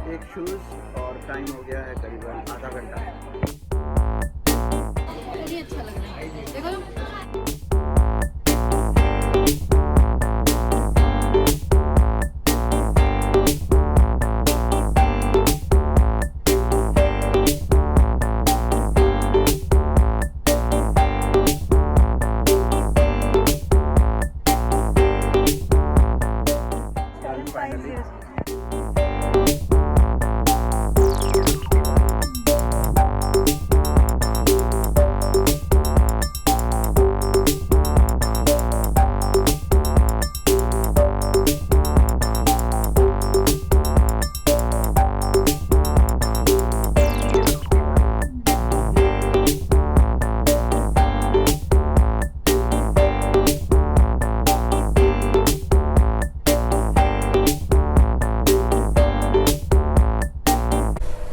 एक शूज़ और टाइम हो गया है करीबन आधा घंटा। ये अच्छा लग रहा है, देखो तो। फाइनली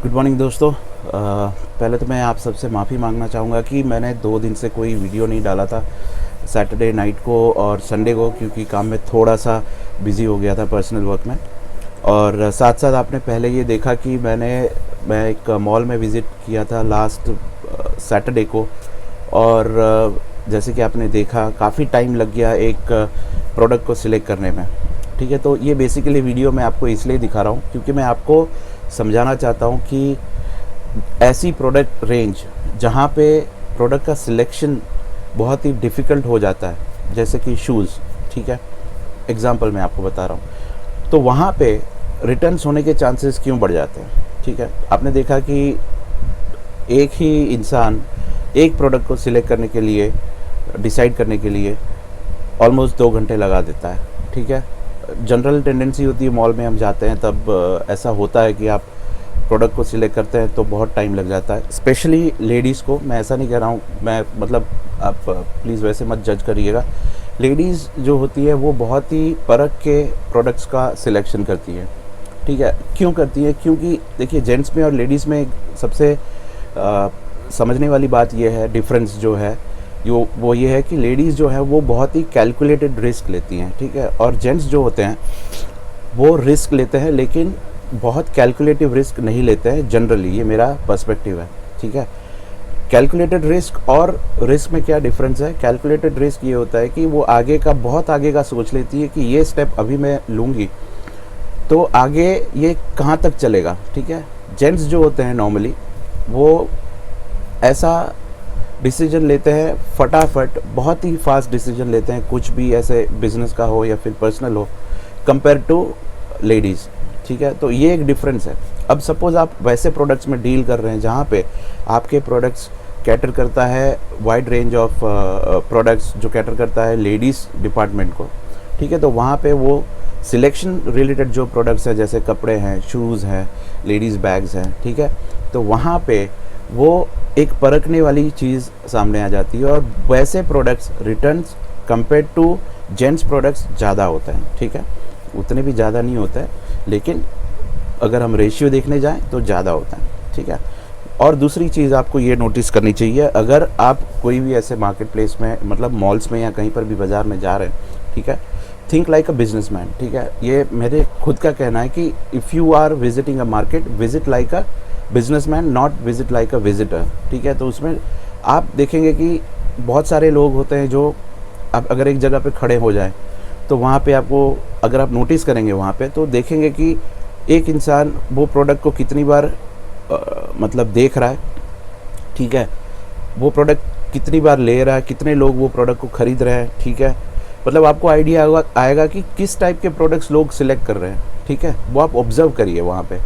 गुड मॉर्निंग दोस्तों। पहले तो मैं आप सबसे माफ़ी मांगना चाहूँगा कि मैंने 2 दिन से कोई वीडियो नहीं डाला था, सैटरडे नाइट को और संडे को, क्योंकि काम में थोड़ा सा बिज़ी हो गया था पर्सनल वर्क में। और साथ साथ आपने पहले ये देखा कि मैं एक मॉल में विज़िट किया था लास्ट सैटरडे को, और जैसे कि आपने देखा काफ़ी टाइम लग गया एक प्रोडक्ट को सिलेक्ट करने में। ठीक है, तो ये बेसिकली वीडियो मैं आपको इसलिए दिखा रहा हूँ क्योंकि मैं आपको समझाना चाहता हूँ कि ऐसी प्रोडक्ट रेंज जहाँ पे प्रोडक्ट का सिलेक्शन बहुत ही डिफ़िकल्ट हो जाता है, जैसे कि शूज़, ठीक है, एग्ज़ाम्पल मैं आपको बता रहा हूँ, तो वहाँ पे रिटर्न्स होने के चांसेस क्यों बढ़ जाते हैं। ठीक है, आपने देखा कि एक ही इंसान एक प्रोडक्ट को सिलेक्ट करने के लिए, डिसाइड करने के लिए ऑलमोस्ट 2 घंटे लगा देता है। ठीक है, जनरल टेंडेंसी होती है, मॉल में हम जाते हैं तब ऐसा होता है कि आप प्रोडक्ट को सिलेक्ट करते हैं तो बहुत टाइम लग जाता है, स्पेशली लेडीज़ को। मैं ऐसा नहीं कह रहा हूँ, मैं मतलब आप प्लीज़ वैसे मत जज करिएगा। लेडीज़ जो होती है वो बहुत ही परख के प्रोडक्ट्स का सिलेक्शन करती है। ठीक है, क्यों करती है? क्योंकि देखिए, जेंट्स में और लेडीज़ में सबसे समझने वाली बात यह है, डिफरेंस जो है वो ये है कि लेडीज़ जो है वो बहुत ही कैलकुलेटेड रिस्क लेती हैं। ठीक है, और जेंट्स जो होते हैं वो रिस्क लेते हैं लेकिन बहुत कैलकुलेटिव रिस्क नहीं लेते हैं जनरली, ये मेरा पर्सपेक्टिव है। ठीक है, कैलकुलेटेड रिस्क और रिस्क में क्या डिफरेंस है? कैलकुलेटेड रिस्क ये होता है कि वो आगे का, बहुत आगे का सोच लेती है कि ये स्टेप अभी मैं लूँगी तो आगे ये कहाँ तक चलेगा। ठीक है, जेंट्स जो होते हैं नॉर्मली वो ऐसा डिसीजन लेते हैं फटाफट, बहुत ही फास्ट डिसीजन लेते हैं, कुछ भी ऐसे बिजनेस का हो या फिर पर्सनल हो, कंपेयर टू लेडीज़। ठीक है, तो ये एक डिफरेंस है। अब सपोज़ आप वैसे प्रोडक्ट्स में डील कर रहे हैं जहाँ पे आपके प्रोडक्ट्स कैटर करता है वाइड रेंज ऑफ प्रोडक्ट्स, जो कैटर करता है लेडीज़ डिपार्टमेंट को। ठीक है, तो वहाँ पे वो सिलेक्शन रिलेटेड जो प्रोडक्ट्स हैं, जैसे कपड़े हैं, शूज़ हैं, लेडीज़ बैग्स हैं, ठीक है, तो वहाँ पे वो एक परखने वाली चीज़ सामने आ जाती है। और वैसे products returns compare to gents products ज़्यादा होता है। ठीक है, उतने भी ज़्यादा नहीं होता है, लेकिन अगर हम रेशियो देखने जाएं तो ज़्यादा होता है। ठीक है, और दूसरी चीज़ आपको ये नोटिस करनी चाहिए, अगर आप कोई भी ऐसे मार्केट प्लेस में, मतलब मॉल्स में या कहीं पर भी बाज़ार में जा रहे हैं, ठीक है, थिंक लाइक अ बिजनेसमैन। ठीक है, ये मेरे खुद का कहना है कि if you are visiting a market, visit like a businessman, not visit like a visitor. ठीक है, तो उसमें आप देखेंगे कि बहुत सारे लोग होते हैं जो, आप अगर एक जगह पे खड़े हो जाएं तो वहाँ पे आपको, अगर आप नोटिस करेंगे वहाँ पे, तो देखेंगे कि एक इंसान वो प्रोडक्ट को कितनी बार मतलब देख रहा है। ठीक है, वो प्रोडक्ट कितनी बार ले रहा है, कितने लोग वो प्रोडक्ट को ख़रीद रहे हैं। ठीक है, मतलब आपको आइडिया आएगा कि किस टाइप के प्रोडक्ट्स लोग सिलेक्ट कर रहे हैं। ठीक है, वो आप ऑब्ज़र्व करिए वहाँ पे।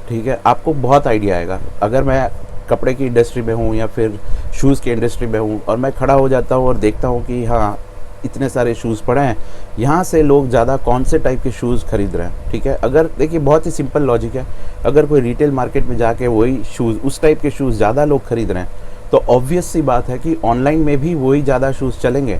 ठीक है, आपको बहुत आइडिया आएगा। अगर मैं कपड़े की इंडस्ट्री में हूँ या फिर शूज़ की इंडस्ट्री में हूँ और मैं खड़ा हो जाता हूँ और देखता हूँ कि हाँ, इतने सारे शूज़ पड़े हैं, यहाँ से लोग ज़्यादा कौन से टाइप के शूज़ खरीद रहे हैं। ठीक है, अगर देखिए, बहुत ही सिंपल लॉजिक है, अगर कोई रिटेल मार्केट में जाके वही शूज़, उस टाइप के शूज़ ज़्यादा लोग खरीद रहे हैं तो ऑब्वियस सी बात है कि ऑनलाइन में भी वही ज़्यादा शूज़ चलेंगे।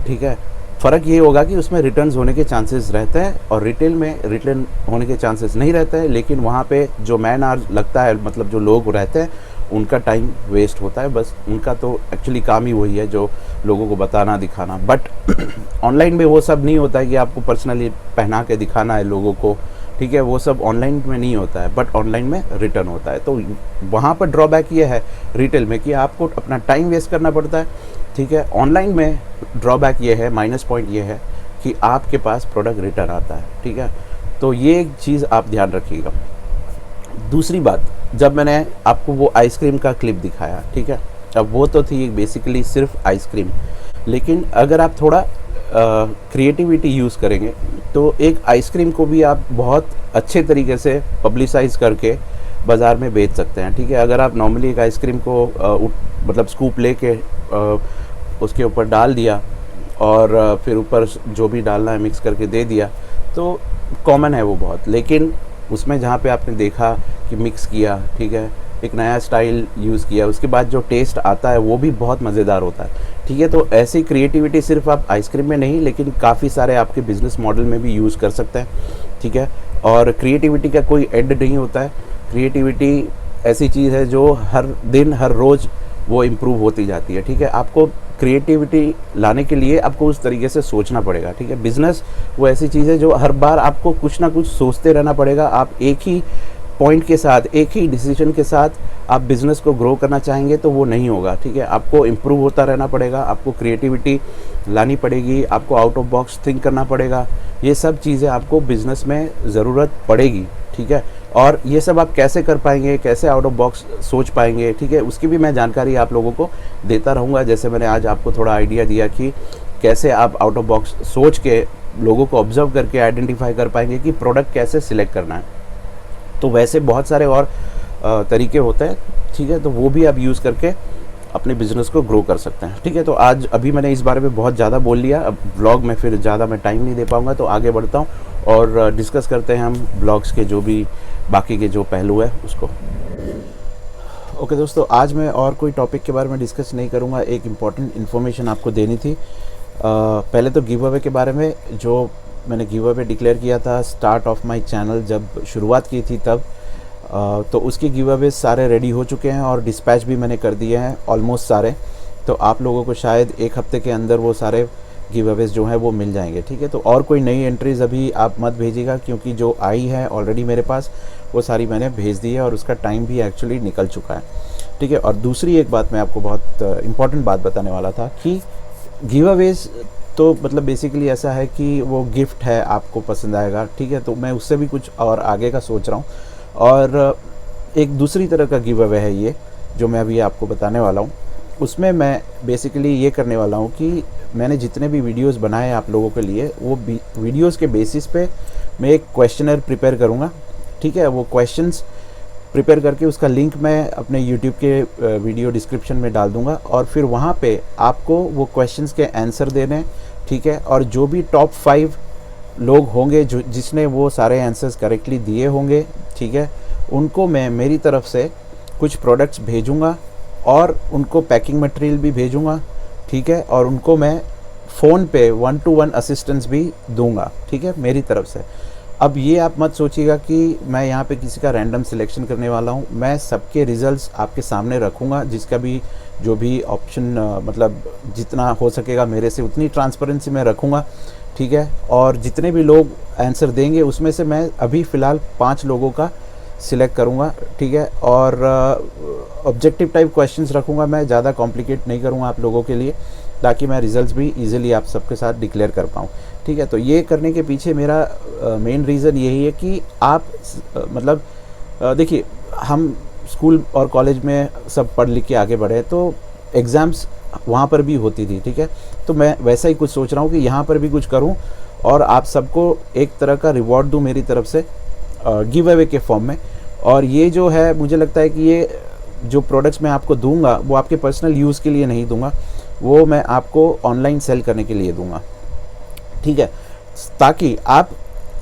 ठीक है, फ़र्क ये होगा कि उसमें रिटर्न्स होने के चांसेस रहते हैं और रिटेल में रिटर्न होने के चांसेस नहीं रहते हैं, लेकिन वहाँ पे जो मैन आवर लगता है, मतलब जो लोग रहते हैं उनका टाइम वेस्ट होता है। बस उनका तो एक्चुअली काम ही वही है, जो लोगों को बताना दिखाना। बट ऑनलाइन में वो सब नहीं होता है कि आपको पर्सनली पहना के दिखाना है लोगों को, ठीक है, वो सब ऑनलाइन में नहीं होता है, बट ऑनलाइन में रिटर्न होता है। तो वहाँ पर ड्रॉबैक ये है रिटेल में कि आपको अपना टाइम वेस्ट करना पड़ता है, ठीक है। ऑनलाइन में ड्रॉबैक ये है, माइनस पॉइंट ये है कि आपके पास प्रोडक्ट रिटर्न आता है, ठीक है। तो ये एक चीज़ आप ध्यान रखिएगा। दूसरी बात, जब मैंने आपको वो आइसक्रीम का क्लिप दिखाया, ठीक है, अब वो तो थी बेसिकली सिर्फ आइसक्रीम, लेकिन अगर आप थोड़ा क्रिएटिविटी यूज़ करेंगे तो एक आइसक्रीम को भी आप बहुत अच्छे तरीके से पब्लिसाइज करके बाज़ार में बेच सकते हैं, ठीक है। अगर आप नॉर्मली एक आइसक्रीम को मतलब स्कूप लेके उसके ऊपर डाल दिया और फिर ऊपर जो भी डालना है मिक्स करके दे दिया, तो कॉमन है वो बहुत। लेकिन उसमें जहाँ पे आपने देखा कि मिक्स किया, ठीक है, एक नया स्टाइल यूज़ किया, उसके बाद जो टेस्ट आता है वो भी बहुत मज़ेदार होता है, ठीक है। तो ऐसी क्रिएटिविटी सिर्फ आप आइसक्रीम में नहीं, लेकिन काफ़ी सारे आपके बिजनेस मॉडल में भी यूज़ कर सकते हैं, ठीक है। और क्रिएटिविटी का कोई एंड नहीं होता है। क्रिएटिविटी ऐसी चीज़ है जो हर दिन हर रोज़ वो इम्प्रूव होती जाती है, ठीक है। आपको क्रिएटिविटी लाने के लिए आपको उस तरीके से सोचना पड़ेगा, ठीक है। बिज़नेस वो ऐसी चीज़ है जो हर बार आपको कुछ ना कुछ सोचते रहना पड़ेगा। आप एक ही पॉइंट के साथ, एक ही डिसीजन के साथ आप बिज़नेस को ग्रो करना चाहेंगे तो वो नहीं होगा, ठीक है। आपको इम्प्रूव होता रहना पड़ेगा, आपको क्रिएटिविटी लानी पड़ेगी, आपको आउट ऑफ बॉक्स थिंक करना पड़ेगा। ये सब चीज़ें आपको बिज़नेस में ज़रूरत पड़ेगी, ठीक है। और ये सब आप कैसे कर पाएंगे, कैसे आउट ऑफ बॉक्स सोच पाएंगे, ठीक है, उसकी भी मैं जानकारी आप लोगों को देता रहूँगा। जैसे मैंने आज आपको थोड़ा आइडिया दिया कि कैसे आप आउट ऑफ बॉक्स सोच के लोगों को ऑब्जर्व करके आइडेंटिफाई कर पाएंगे कि प्रोडक्ट कैसे सिलेक्ट करना है। तो वैसे बहुत सारे और तरीके होते हैं, ठीक है। तो वो भी आप यूज़ करके अपने बिज़नेस को ग्रो कर सकते हैं, ठीक है। तो आज अभी मैंने इस बारे में बहुत ज़्यादा बोल लिया, अब ब्लॉग में फिर ज़्यादा मैं टाइम नहीं दे पाऊँगा, तो आगे बढ़ता हूँ और डिस्कस करते हैं हम ब्लॉग्स के जो भी बाकी के जो पहलू है उसको। ओके दोस्तों, आज मैं और कोई टॉपिक के बारे में डिस्कस नहीं करूँगा, एक इम्पॉर्टेंट इन्फॉर्मेशन आपको देनी थी। पहले तो गिव अवे के बारे में, जो मैंने गिव अवे डिक्लेयर किया था स्टार्ट ऑफ माय चैनल, जब शुरुआत की थी तब, तो उसके गिव अवे सारे रेडी हो चुके हैं और डिस्पैच भी मैंने कर दिए हैं ऑलमोस्ट सारे। तो आप लोगों को शायद एक हफ्ते के अंदर वो सारे गिव अवेज जो हैं वो मिल जाएंगे, ठीक है। तो और कोई नई एंट्रीज़ अभी आप मत भेजिएगा, क्योंकि जो आई है ऑलरेडी मेरे पास वो सारी मैंने भेज दी है और उसका टाइम भी एक्चुअली निकल चुका है, ठीक है। और दूसरी एक बात मैं आपको बहुत इंपॉर्टेंट बात बताने वाला था कि गिव अवेज तो मतलब बेसिकली ऐसा है कि वो गिफ्ट है, आपको पसंद आएगा, ठीक है। तो मैं उससे भी कुछ और आगे का सोच रहा हूँ। और एक दूसरी तरह का गिव अवे है ये जो मैं अभी आपको बताने वाला हूँ। उसमें मैं बेसिकली ये करने वाला हूँ कि मैंने जितने भी वीडियोस बनाए आप लोगों के लिए, वो वीडियोस के बेसिस पे मैं एक क्वेश्चनर प्रिपेयर करूँगा, ठीक है। वो क्वेश्चंस प्रिपेयर करके उसका लिंक मैं अपने यूट्यूब के वीडियो डिस्क्रिप्शन में डाल दूँगा और फिर वहाँ पे आपको वो क्वेश्चंस के आंसर देने, ठीक है। और जो भी टॉप 5 लोग होंगे जो जिसने वो सारे आंसर्स करेक्टली दिए होंगे, ठीक है, उनको मैं मेरी तरफ से कुछ प्रोडक्ट्स भेजूँगा और उनको पैकिंग मटेरियल भी भेजूँगा, ठीक है। और उनको मैं फ़ोन पे 1-to-1 असिस्टेंस भी दूंगा, ठीक है, मेरी तरफ से। अब ये आप मत सोचिएगा कि मैं यहाँ पे किसी का रैंडम सिलेक्शन करने वाला हूँ। मैं सबके रिजल्ट्स आपके सामने रखूँगा, जिसका भी जो भी ऑप्शन मतलब जितना हो सकेगा मेरे से उतनी ट्रांसपेरेंसी मैं रखूँगा, ठीक है। और जितने भी लोग आंसर देंगे उसमें से मैं अभी फ़िलहाल 5 लोगों का सिलेक्ट करूँगा, ठीक है। और ऑब्जेक्टिव टाइप क्वेश्चंस रखूँगा, मैं ज़्यादा कॉम्प्लिकेट नहीं करूँगा आप लोगों के लिए, ताकि मैं रिजल्ट्स भी इजीली आप सबके साथ डिक्लेयर कर पाऊँ, ठीक है। तो ये करने के पीछे मेरा मेन रीज़न यही है कि आप मतलब देखिए, हम स्कूल और कॉलेज में सब पढ़ लिख के आगे बढ़े, तो एग्ज़ाम्स वहाँ पर भी होती थी, ठीक है। तो मैं वैसा ही कुछ सोच रहा हूँ कि यहाँ पर भी कुछ करूँ और आप सबको एक तरह का रिवॉर्ड दूँ मेरी तरफ से गिव अवे के फॉर्म में। और ये जो है, मुझे लगता है कि ये जो प्रोडक्ट्स मैं आपको दूंगा वो आपके पर्सनल यूज़ के लिए नहीं दूंगा, वो मैं आपको ऑनलाइन सेल करने के लिए दूंगा, ठीक है। ताकि आप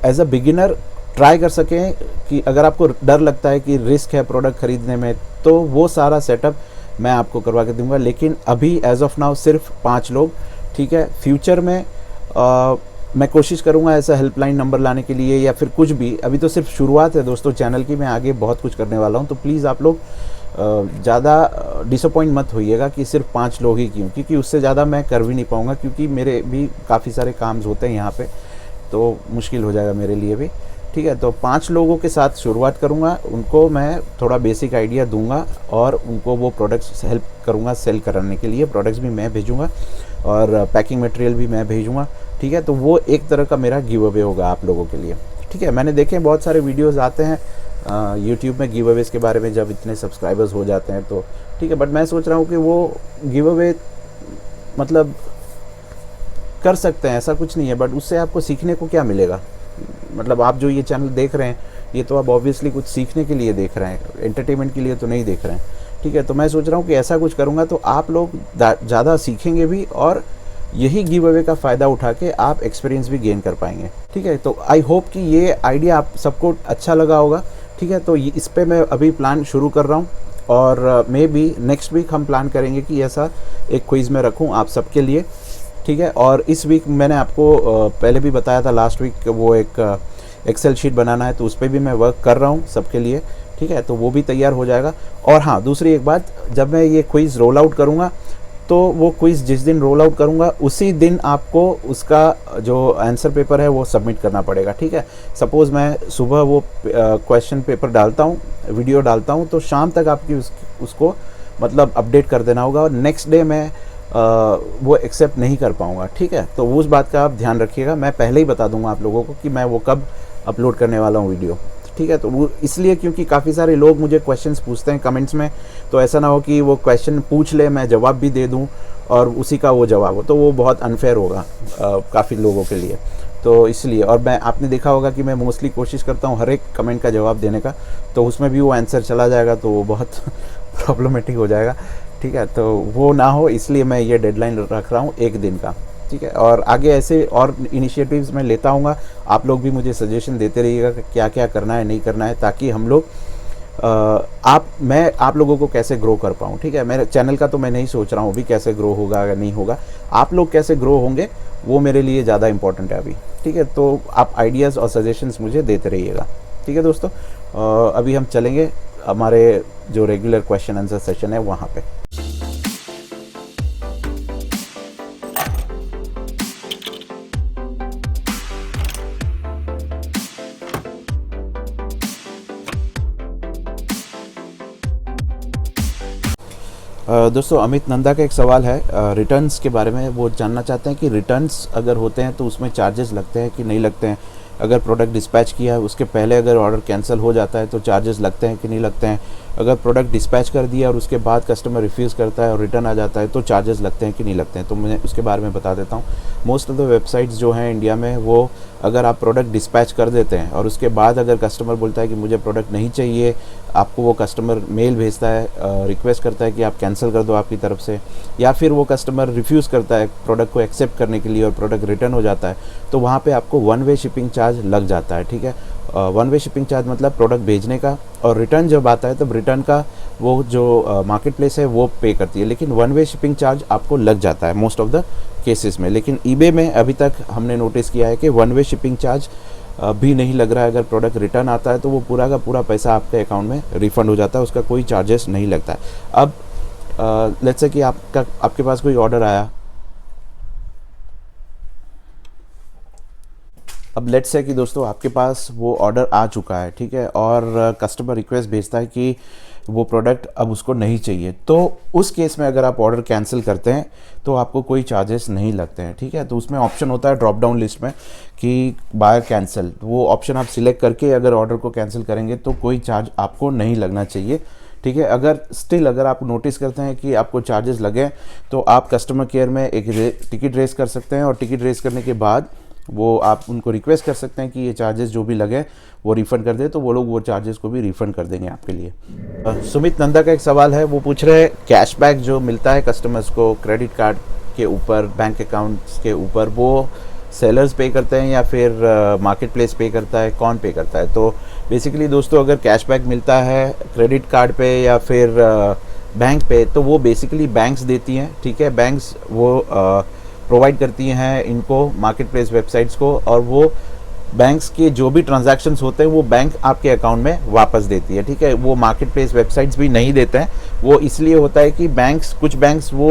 एज अ बिगिनर ट्राई कर सकें कि अगर आपको डर लगता है कि रिस्क है प्रोडक्ट ख़रीदने में, तो वो सारा सेटअप मैं आपको करवा के दूंगा। लेकिन अभी एज ऑफ नाउ सिर्फ 5 लोग, ठीक है। फ्यूचर में मैं कोशिश करूँगा ऐसा हेल्पलाइन नंबर लाने के लिए या फिर कुछ भी। अभी तो सिर्फ शुरुआत है दोस्तों चैनल की, मैं आगे बहुत कुछ करने वाला हूँ। तो प्लीज़ आप लोग ज़्यादा डिसअपॉइंट मत होइएगा कि सिर्फ 5 लोग ही क्यों, क्योंकि उससे ज़्यादा मैं कर भी नहीं पाऊँगा, क्योंकि मेरे भी काफ़ी सारे काम होते हैं यहाँ पे, तो मुश्किल हो जाएगा मेरे लिए भी। ठीक है, तो 5 लोगों के साथ शुरुआत करूँगा, उनको मैं थोड़ा बेसिक आइडिया दूंगा और उनको वो प्रोडक्ट्स हेल्प करूँगा सेल कराने के लिए। प्रोडक्ट्स भी मैं भेजूँगा और पैकिंग मटेरियल भी मैं भेजूँगा। ठीक है, तो वो एक तरह का मेरा गिव अवे होगा आप लोगों के लिए। ठीक है, मैंने देखे बहुत सारे वीडियोज़ आते हैं यूट्यूब में गिव अवेज़ के बारे में, जब इतने सब्सक्राइबर्स हो जाते हैं तो ठीक है, बट मैं सोच रहा हूँ कि वो गिव अवे मतलब कर सकते हैं, ऐसा कुछ नहीं है, बट उससे आपको सीखने को क्या मिलेगा? मतलब आप जो ये चैनल देख रहे हैं, ये तो आप ऑब्वियसली कुछ सीखने के लिए देख रहे हैं, एंटरटेनमेंट के लिए तो नहीं देख रहे हैं। ठीक है, तो मैं सोच रहा हूँ कि ऐसा कुछ करूँगा तो आप लोग ज़्यादा सीखेंगे भी और यही गिव अवे का फ़ायदा उठा के आप एक्सपीरियंस भी गेन कर पाएंगे। ठीक है, तो आई होप कि ये आइडिया आप सबको अच्छा लगा होगा। ठीक है, तो इस पर मैं अभी प्लान शुरू कर रहा हूँ और मे बी नेक्स्ट वीक हम प्लान करेंगे कि ऐसा एक क्विज़ में रखूँ आप सबके लिए। ठीक है, और इस वीक मैंने आपको पहले भी बताया था लास्ट वीक, वो एक एक्सेल शीट बनाना है, तो उस पर भी मैं वर्क कर रहा हूँ सबके लिए। ठीक है, तो वो भी तैयार हो जाएगा। और हाँ, दूसरी एक बात, जब मैं ये क्विज़ रोल आउट करूँगा तो वो क्विज़ जिस दिन रोल आउट करूँगा उसी दिन आपको उसका जो आंसर पेपर है वो सबमिट करना पड़ेगा। ठीक है, सपोज़ मैं सुबह वो क्वेश्चन पेपर डालता हूँ, वीडियो डालता हूँ, तो शाम तक आपकी उसको मतलब अपडेट कर देना होगा और नेक्स्ट डे मैं वो एक्सेप्ट नहीं कर पाऊँगा। ठीक है, तो उस बात का आप ध्यान रखिएगा। मैं पहले ही बता दूंगा आप लोगों को कि मैं वो कब अपलोड करने वाला हूँ वीडियो। ठीक है, तो वो इसलिए क्योंकि काफ़ी सारे लोग मुझे क्वेश्चंस पूछते हैं कमेंट्स में, तो ऐसा ना हो कि वो क्वेश्चन पूछ ले, मैं जवाब भी दे दूं और उसी का वो जवाब हो, तो वो बहुत अनफेयर होगा काफ़ी लोगों के लिए। तो इसलिए, और मैं आपने देखा होगा कि मैं मोस्टली कोशिश करता हूँ हर एक कमेंट का जवाब देने का, तो उसमें भी वो आंसर चला जाएगा तो वो बहुत प्रॉब्लमेटिक हो जाएगा। ठीक है, तो वो ना हो इसलिए मैं ये डेडलाइन रख रहा हूँ एक दिन का। ठीक है, और आगे ऐसे और इनिशिएटिव्स मैं लेता हूँगा, आप लोग भी मुझे सजेशन देते रहिएगा कि क्या क्या करना है नहीं करना है, ताकि हम लोग मैं आप लोगों को कैसे ग्रो कर पाऊँ। ठीक है, मेरे चैनल का तो मैं नहीं सोच रहा हूँ अभी कैसे ग्रो होगा या नहीं होगा, आप लोग कैसे ग्रो होंगे वो मेरे लिए ज़्यादा इंपॉर्टेंट है अभी। ठीक है, तो आप आइडियाज़ और सजेशंस मुझे देते रहिएगा। ठीक है दोस्तों, अभी हम चलेंगे हमारे जो रेगुलर क्वेश्चन आंसर सेशन है वहाँ पे। दोस्तों, अमित नंदा का एक सवाल है रिटर्न्स के बारे में। वो जानना चाहते हैं कि रिटर्न्स अगर होते हैं तो उसमें चार्जेस लगते हैं कि नहीं लगते हैं। अगर प्रोडक्ट डिस्पैच किया है उसके पहले अगर ऑर्डर कैंसिल हो जाता है तो चार्जेस लगते हैं कि नहीं लगते हैं। अगर प्रोडक्ट डिस्पैच कर दिया और उसके बाद कस्टमर रिफ्यूज़ करता है और रिटर्न आ जाता है तो चार्जेस लगते हैं कि नहीं लगते हैं। तो मैं उसके बारे में बता देता हूँ। मोस्ट ऑफ द वेबसाइट्स जो हैं इंडिया में, वो अगर आप प्रोडक्ट डिस्पैच कर देते हैं और उसके बाद अगर कस्टमर बोलता है कि मुझे प्रोडक्ट नहीं चाहिए, आपको वो कस्टमर मेल भेजता है, रिक्वेस्ट करता है कि आप कैंसिल कर दो आपकी तरफ से, या फिर वो कस्टमर रिफ्यूज़ करता है प्रोडक्ट को एक्सेप्ट करने के लिए और प्रोडक्ट रिटर्न हो जाता है, तो वहाँ पे आपको वन वे शिपिंग चार्ज लग जाता है। ठीक है, वन वे शिपिंग चार्ज मतलब प्रोडक्ट भेजने का, और रिटर्न जब आता है तब रिटर्न का वो जो मार्केट प्लेस है वो पे करती है, लेकिन वन वे शिपिंग चार्ज आपको लग जाता है मोस्ट ऑफ द केसेस में। लेकिन ईबे में अभी तक हमने नोटिस किया है कि वन वे शिपिंग चार्ज भी नहीं लग रहा है। अगर प्रोडक्ट रिटर्न आता है तो वो पूरा का पूरा पैसा आपके अकाउंट में रिफ़ंड हो जाता है, उसका कोई चार्जेस नहीं लगता है। अब लेट्स से कि आपके पास कोई ऑर्डर आया, अब लेट्स से कि दोस्तों आपके पास वो ऑर्डर आ चुका है, ठीक है, और कस्टमर रिक्वेस्ट भेजता है कि वो प्रोडक्ट अब उसको नहीं चाहिए, तो उस केस में अगर आप ऑर्डर कैंसिल करते हैं तो आपको कोई चार्जेस नहीं लगते हैं। ठीक है, तो उसमें ऑप्शन होता है ड्रॉप डाउन लिस्ट में कि बाय कैंसिल, वो ऑप्शन आप सिलेक्ट करके अगर ऑर्डर को कैंसिल करेंगे तो कोई चार्ज आपको नहीं लगना चाहिए। ठीक है, अगर आप नोटिस करते हैं कि आपको चार्जेस लगे तो आप कस्टमर केयर में एक टिकट रेस कर सकते हैं, और टिकट रेस करने के बाद वो आप उनको रिक्वेस्ट कर सकते हैं कि ये चार्जेस जो भी लगे वो रिफ़ंड कर दे, तो वो लोग वो चार्जेस को भी रिफ़ंड कर देंगे आपके लिए। सुमित नंदा का एक सवाल है, वो पूछ रहे हैं कैशबैक जो मिलता है कस्टमर्स को क्रेडिट कार्ड के ऊपर, बैंक अकाउंट्स के ऊपर, वो सेलर्स पे करते हैं या फिर मार्केट प्लेस पे करता है, कौन पे करता है? तो बेसिकली दोस्तों, अगर कैशबैक मिलता है क्रेडिट कार्ड पे या फिर बैंक पे, तो वो बेसिकली बैंक्स देती हैं। ठीक है, बैंक्स वो प्रोवाइड करती हैं इनको मार्केट प्लेस वेबसाइट्स को, और वो बैंक्स के जो भी ट्रांजैक्शंस होते हैं वो बैंक आपके अकाउंट में वापस देती है, ठीक है। वो मार्केट प्लेस वेबसाइट्स भी नहीं देते हैं, वो इसलिए होता है कि कुछ बैंक्स वो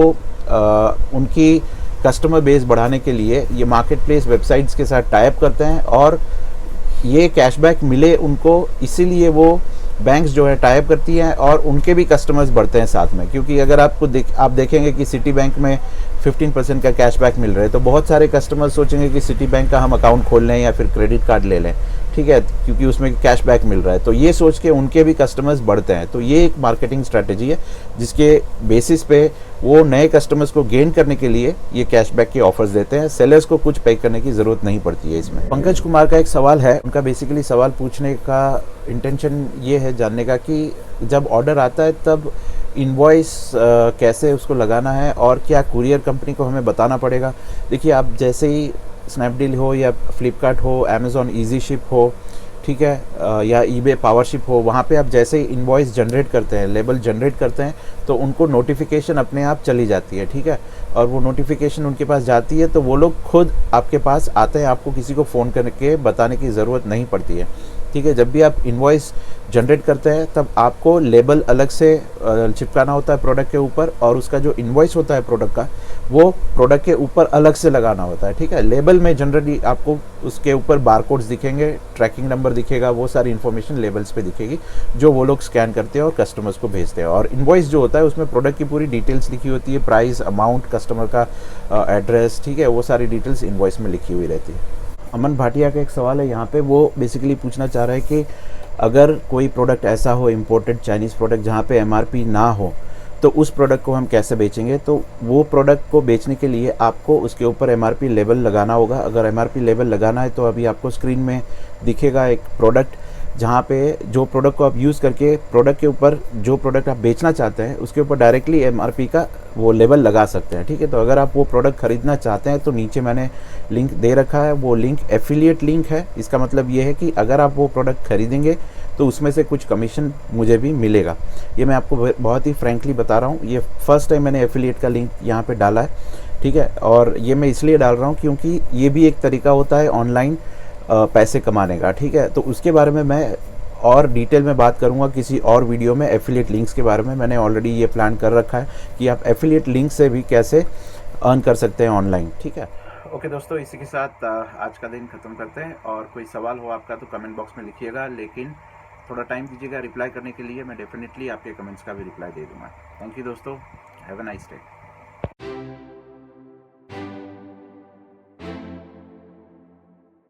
उनकी कस्टमर बेस बढ़ाने के लिए ये मार्केट प्लेस वेबसाइट्स के साथ टाई अप करते हैं, और ये कैशबैक मिले उनको, इसीलिए वो बैंक्स जो है टाई अप करती हैं और उनके भी कस्टमर्स बढ़ते हैं साथ में। क्योंकि अगर आप देखेंगे कि सिटी बैंक में 15% का कैशबैक मिल रहा है, तो बहुत सारे कस्टमर्स सोचेंगे कि सिटी बैंक का हम अकाउंट खोल लें या फिर क्रेडिट कार्ड ले लें, ठीक है, क्योंकि उसमें कैशबैक मिल रहा है। तो ये सोच के उनके भी कस्टमर्स बढ़ते हैं। तो ये एक मार्केटिंग स्ट्रैटेजी है जिसके बेसिस पे वो नए कस्टमर्स को गेन करने के लिए ये कैशबैक के ऑफर्स देते हैं। सेलर्स को कुछ पे करने की ज़रूरत नहीं पड़ती है इसमें। पंकज कुमार का एक सवाल है, उनका बेसिकली सवाल पूछने का इंटेंशन ये है जानने का कि जब ऑर्डर आता है तब इनवॉइस कैसे उसको लगाना है और क्या कुरियर कंपनी को हमें बताना पड़ेगा। देखिए, आप जैसे ही स्नैपडील हो या फ्लिपकार्ट हो, अमेज़ॉन ईजी शिप हो, ठीक है, या ईबे पावरशिप हो, वहाँ पे आप जैसे ही इनवॉइस जनरेट करते हैं, लेबल जनरेट करते हैं, तो उनको नोटिफिकेशन अपने आप चली जाती है, ठीक है। और वो नोटिफिकेशन उनके पास जाती है तो वो लोग खुद आपके पास आते हैं, आपको किसी को फ़ोन करके बताने की ज़रूरत नहीं पड़ती है, ठीक है। जब भी आप इनवॉइस जनरेट करते हैं तब आपको लेबल अलग से चिपकाना होता है प्रोडक्ट के ऊपर, और उसका जो इनवॉइस होता है प्रोडक्ट का वो प्रोडक्ट के ऊपर अलग से लगाना होता है, ठीक है। लेबल में जनरली आपको उसके ऊपर बारकोड्स दिखेंगे, ट्रैकिंग नंबर दिखेगा, वो सारी इन्फॉर्मेशन लेबल्स पे दिखेगी जो वो लोग स्कैन करते हैं और कस्टमर्स को भेजते हैं। और इनवॉइस जो होता है उसमें प्रोडक्ट की पूरी डिटेल्स लिखी होती है, प्राइस, अमाउंट, कस्टमर का एड्रेस, ठीक है, वो सारी डिटेल्स इनवॉइस में लिखी हुई रहती है। अमन भाटिया का एक सवाल है यहाँ पे, वो बेसिकली पूछना चाह रहा है कि अगर कोई प्रोडक्ट ऐसा हो इम्पोर्टेड चाइनीज़ प्रोडक्ट जहाँ पे एमआरपी ना हो, तो उस प्रोडक्ट को हम कैसे बेचेंगे। तो वो प्रोडक्ट को बेचने के लिए आपको उसके ऊपर एमआरपी लेबल लगाना होगा। अगर एमआरपी लेबल लगाना है तो अभी आपको स्क्रीन में दिखेगा एक प्रोडक्ट, जहाँ पे जो प्रोडक्ट को आप यूज़ करके प्रोडक्ट के ऊपर जो प्रोडक्ट आप बेचना चाहते हैं उसके ऊपर डायरेक्टली एमआरपी का वो लेबल लगा सकते हैं, ठीक है। तो अगर आप वो प्रोडक्ट ख़रीदना चाहते हैं तो नीचे मैंने लिंक दे रखा है, वो लिंक एफिलिएट लिंक है। इसका मतलब ये है कि अगर आप वो प्रोडक्ट खरीदेंगे तो उसमें से कुछ कमीशन मुझे भी मिलेगा। ये मैं आपको बहुत ही फ्रैंकली बता रहा हूँ, ये फर्स्ट टाइम मैंने एफिलिएट का लिंक यहाँ पे डाला है, ठीक है। और ये मैं इसलिए डाल रहा हूँ क्योंकि ये भी एक तरीका होता है ऑनलाइन पैसे कमाने का, ठीक है। तो उसके बारे में मैं और डिटेल में बात करूंगा किसी और वीडियो में। एफिलिएट लिंक्स के बारे में मैंने ऑलरेडी ये प्लान कर रखा है कि आप एफिलिएट लिंक से भी कैसे अर्न कर सकते हैं ऑनलाइन, ठीक है। ओके दोस्तों, इसी के साथ आज का दिन ख़त्म करते हैं। और कोई सवाल हो आपका तो कमेंट बॉक्स में लिखिएगा, लेकिन थोड़ा टाइम दीजिएगा रिप्लाई करने के लिए। मैं डेफिनेटली आपके कमेंट्स का भी रिप्लाई दे दूँगा। थैंक यू दोस्तों, हैव अ नाइस डे।